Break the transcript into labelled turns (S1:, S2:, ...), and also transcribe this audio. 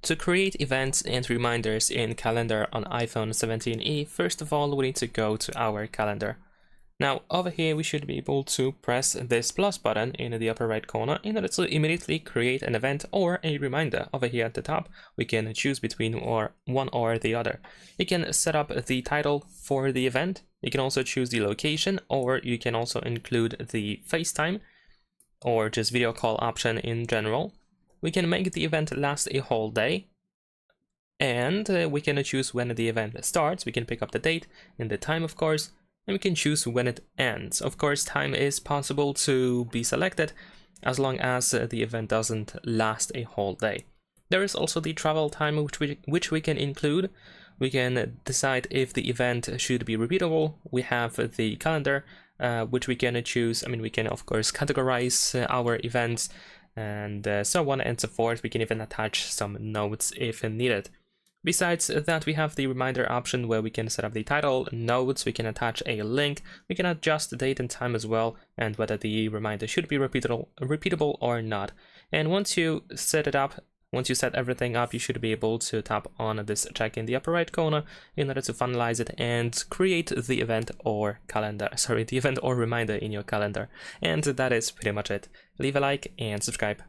S1: To create events and reminders in Calendar on iPhone 17e, first of all, we need to go to our calendar. Now, over here, we should be able to press this plus button in the upper right corner in order to immediately create an event or a reminder. Over here at the top, we can choose between one or the other. You can set up the title for the event. You can also choose the location, or you can also include the FaceTime or just video call option in general. We can make the event last a whole day, and we can choose when the event starts. We can pick up the date and the time, of course, and we can choose when it ends. Of course, time is possible to be selected as long as the event doesn't last a whole day. There is also the travel time which we can include. We can decide if the event should be repeatable. We have the calendar, which we can choose. We can of course categorize our events and so on and so forth. We can even attach some notes if needed. Besides that, we have the reminder option where we can set up the title, notes, we can attach a link, we can adjust the date and time as well, and whether the reminder should be repeatable or not. And once you set it up, once you set everything up, you should be able to tap on this check in the upper right corner in order to finalize it and create the event or reminder in your calendar. And that is pretty much it. Leave a like and subscribe.